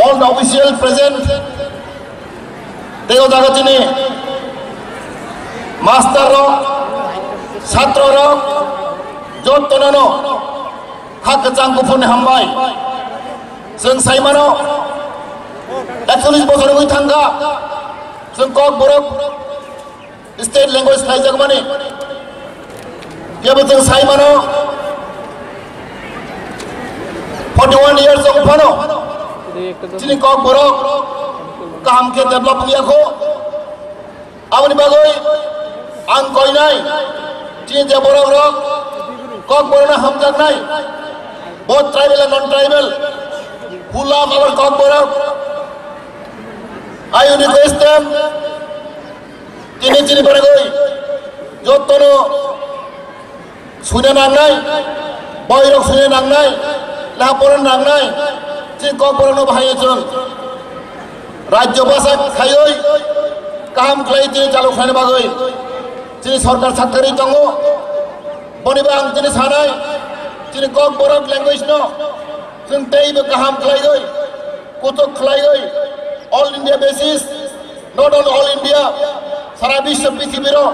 All the officials present, Teo Dagatini, Master Rock, Satro Rock, Jotonano, Hakatangkufun Hambai, Sun Saimano, Actually, Bosoro Tanga, Sun Kok Borok, State Language Nigermani, Yabutan Saimano, 41 years of Pano. Sini kok borok kaham ke develop niya ko awani bagoy ang koy nay sini je borok borok kok borona hamjak nay both tribal and non tribal hula our kok borok I request them sini bagoy jotono sune nang nay boyrok sune nang nay laporan nang nay kok borno bahaya chon rajya basa khayoi kaham khlai tini chalu khane bagoi tini sarkar sakari tongo bonibang tini sanai tini kok borok language no sun tei be kaham khlai goi kutok khlai goi all India basis not on all India sara bishwa prithibiro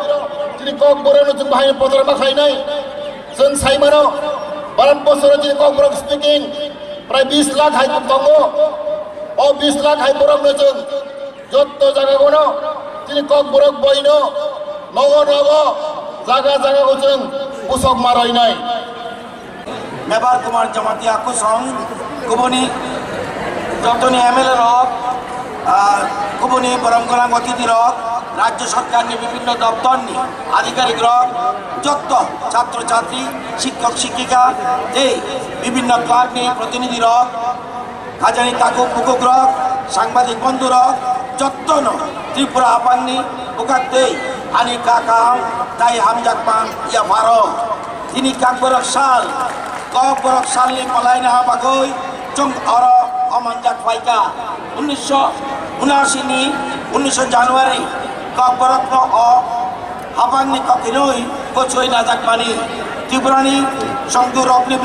tini kok borno tini bahaya podra ma khai nai sun saimano barat bosoro tini kok borok speaking প্রায় 20 lakh high তঙ্গ ও 20 lakh high বরক নচুন যত জায়গা কোনো তিনি cock বরক বইন নগ নগ জায়গা জায়গা হচ্ছেন কুসক মারই নাই মেবার কুমার জমাতিয়া কুসং কুবনি যতনি এমএলএ রক কুবনি পরম্পরা অতিথি রক রাজ্য সরকারের বিভিন্ন দপ্তর নি আধিকারিক রক যত ছাত্রছাত্রী শিক্ষক শিক্ষিকা এই বিভিন্ন ক্লাব নিয়ে প্রতিনিধি রক খাজানি তাকু পুকুক রক সাংবাদিক বন্ধু রক যত্ন ত্রিপুরা আপান্নি বুকাতেই আনি কাকাম তাই হামজাকপান ইয়া ভারত তিনি কাকবরক সাল কবরক সালনি পলাইনা হাবাকই চং অর অমানজাক পাইকা 1979 ni 19 Januari কবরক অ হাবাংনি ককিনই কচই নাজাক মানি ত্রিপুরানি সংদু রকনি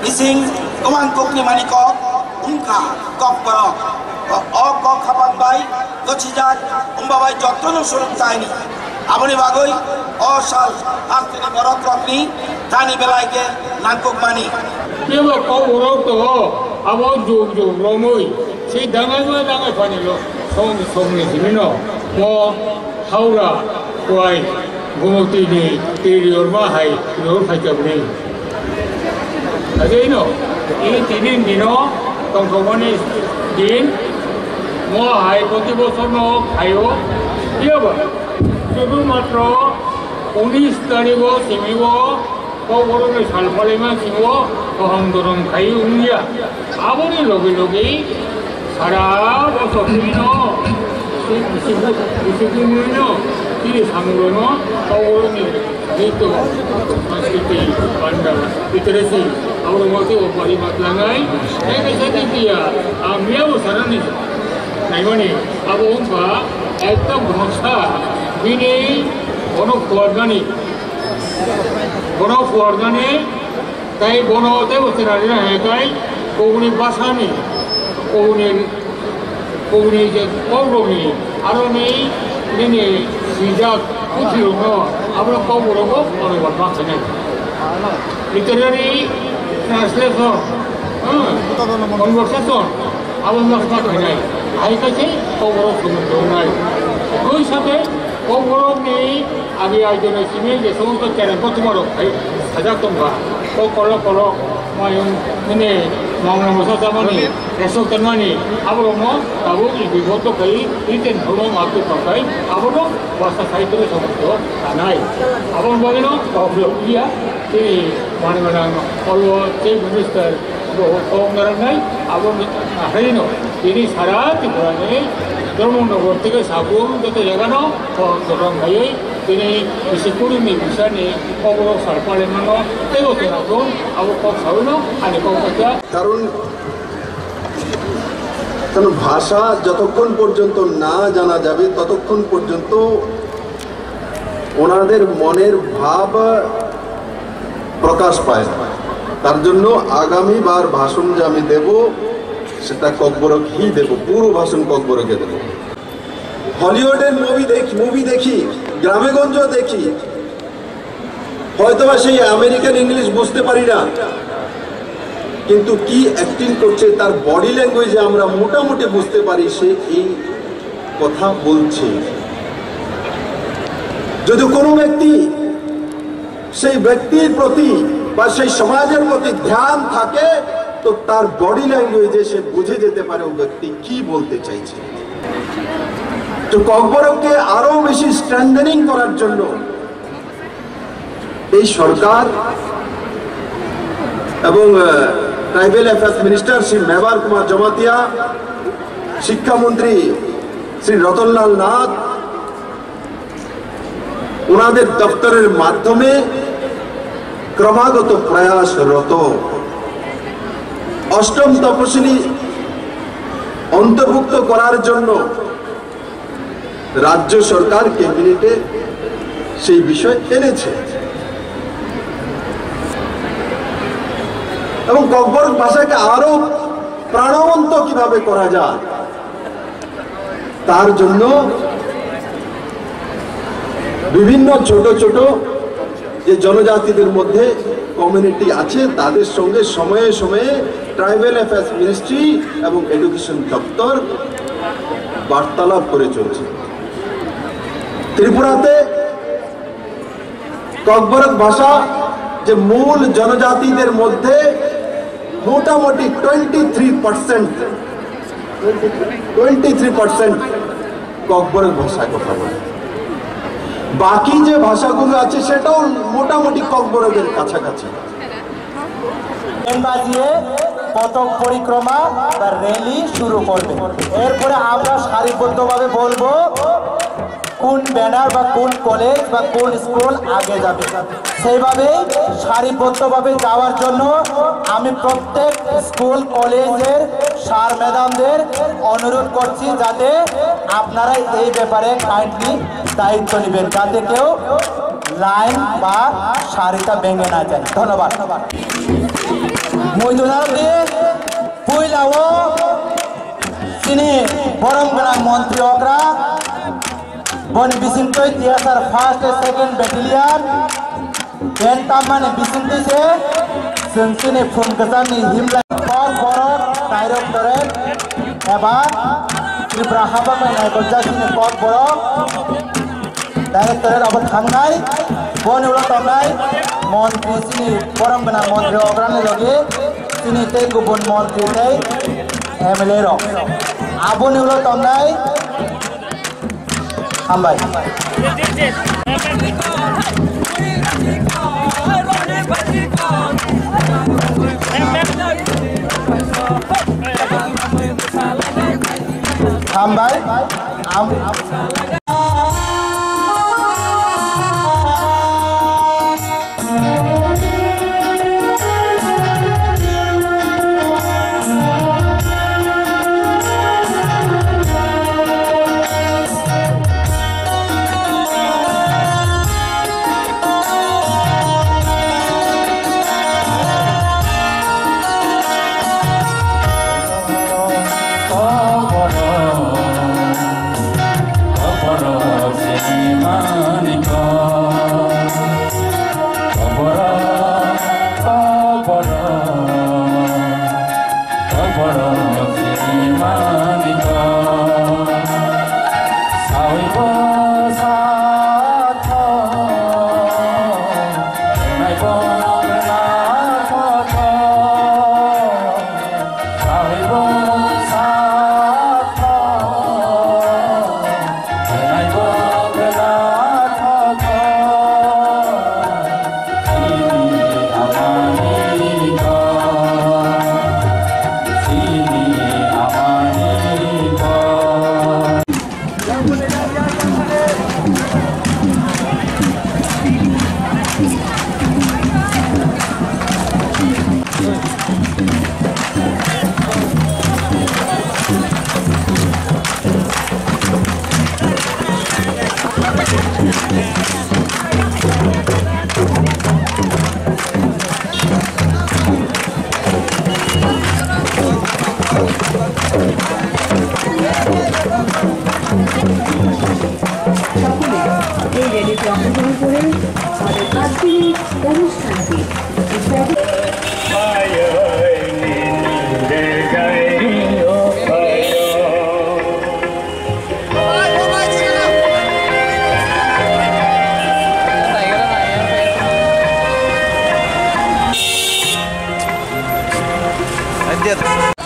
বিসিং গোমান কোকনি মানি কক উনকা কবরক অ কক হাবাং বাই গছিজাক উমবাবাই যত্ন স্বরূপ চাইনি আমনি বাগই অ সাল আস্তিনি বরক রকনি জানি বেলাইকে নাকক মানি Nếu có bộ rốt tổ, abo dùng lô mùi, thì đang phải nhìn lô, xong này thì mới nó, mò hao ra, quay, gồm tì đi mà hay, rồi phải chậm đi. Ở đây nó, ý tì đi nó, tổng này đến, mò hay, có tí bộ số nó, hay ó, iya ba, শুধু মাত্র 19 তারিখ সিমিব কবরকে সালফালিমা সিংহ অহংদরম খাই উনিয়া আবনি লগে সারা বছর বিভিন্ন বিভিন্ন কি সামগ্রী কবরনি নৃত্য সংস্কৃতি পান্ডা ইতরেছি আমার মতে ওপারি মাতলাঙ্গাই এই সাথে দিয়া আমিও সারানি নাইমানি আবো উনকা একদম ভাষা বিনি গণফুয়ারগানি তাই গণতে বসে রাজা হেকাই কৌনি বাসানি কৌনি যে কৌরবনি আরো নেই নেনে সিজাক পুথিরঙ্গ আমরা কৌরব অনুবাদ মাখে নেই লিটারারি ট্রান্সলেশন কনভারসেশন আবার মাখে নাই হাইকাছে কৌরব সমুদ্র নাই ওই সাথে কৌরব নেই আগে আয়োজনে সিমে যে সমস্ত চ্যানেল তোমারও হাজার তোমরা করো মানে মামলা মশা জামানি রেশন তেমানি আবরম তাবো বিভক্ত খাই ইটেন হলো মাতু পাকাই আবরম ভাষা সাহিত্যের সমস্ত নাই আবর বাগিন ইয়া তিনি মানে অল চিফ মিনিস্টার নাই আবর হারিনো তিনি সারা ত্রিপুরানে ধর্মনগর থেকে সাবুন যত জায়গানো ধরম ভাই তিনি বিশেষকুড়ি বিষয়ে খবর সরকারে মানো তেও তেনাগুন আবু কক সাউনো আনি কলকাতা কারণ ভাষা যতক্ষণ পর্যন্ত না জানা যাবে ততক্ষণ পর্যন্ত ওনাদের মনের ভাব প্রকাশ পায় না। তার জন্য আগামীবার ভাষণ যে আমি দেব সেটা ককবরকই দেব, পুরো ভাষণ ককবরকে দেব। হলিউডের মুভি দেখি, গ্রামেগঞ্জ দেখি, হয়তোবা সেই আমেরিকান ইংলিশ বুঝতে পারি না, কিন্তু কি অ্যাক্টিং করছে তার বডি ল্যাঙ্গুয়েজে আমরা মোটামুটি বুঝতে পারি সে এই কথা বলছে। যদি কোনো ব্যক্তি সেই ব্যক্তির প্রতি বা সেই সমাজের প্রতি ধ্যান থাকে তো তার বডি ল্যাঙ্গুয়েজে সে বুঝে যেতে পারে ও ব্যক্তি কি বলতে চাইছে। তো ককবরককে আরো বেশি স্ট্রেংথেনিং করার জন্য এই সরকার এবং tribal affairs minister Shri Mebar Kumar Jamatia, শিক্ষামন্ত্রী শ্রী রতনলাল নাথ ওনাদের দপ্তরের মাধ্যমে ক্রমাগত প্রয়াসরত। অষ্টম তপশিলি অন্তর্ভুক্ত করার জন্য রাজ্য সরকার ক্যাবিনেটে সেই বিষয় এনেছে এবং ককবরক ভাষাকে আরো প্রাণবন্ত কিভাবে করা যায় তার জন্য বিভিন্ন ছোট ছোট যে জনজাতিদের মধ্যে কমিউনিটি আছে তাদের সঙ্গে সময়ে সময়ে ট্রাইবেল অ্যাফেয়ার্স মিনিস্ট্রি এবং এডুকেশন দপ্তর বার্তালাপ করে চলছে। ত্রিপুরাতে ককবরক ভাষা যে মূল জনজাতিদের মধ্যে মোটামুটি 23% ককবরক ভাষায় কথা বলে। বাকি যে ভাষাগুলো আছে সেটাও মোটামুটি ককবরকের কাছাকাছি। পথক পরিক্রমা বা র্যালি শুরু করবে। এরপরে আমরা সারিবদ্ধভাবে বলবো কোন ব্যানার বা কোন কলেজ বা কোন স্কুল আগে যাবে। সেইভাবেই সারিবদ্ধভাবে যাওয়ার জন্য আমি প্রত্যেক স্কুল কলেজের স্যার ম্যাডামদের অনুরোধ করছি যাতে আপনারা এই ব্যাপারে কাইন্ডলি দায়িত্ব নেবেন, যাতে কেউ লাইন বা সারিটা ভেঙে না যায়। ধন্যবাদ। মৈদুনারকে পয়লাও তিনি বরং মন্ত্রী অগ্রা বন বিসিংটই টিয়াসার ফার্স্ট সেকেন্ড ব্যাটালিয়ন बेन तामाने बिसिंगति से जोंसिनि फुंगजानि हिमला कक बरक डाइरेक्टरेट एबा त्रिपुरा हाबा मायनाय गजासिनि कक बरक डाइरेक्टरेट अब थांनाय बन उला तंनाय मन्त्रि सिनि परम गोनां मन्त्रि अग्रानि लगे सिनि तै गुबुन मन्त्रि तै एमएलए रक आबनि उला तंनाय हामबाय हामबाय Где-то.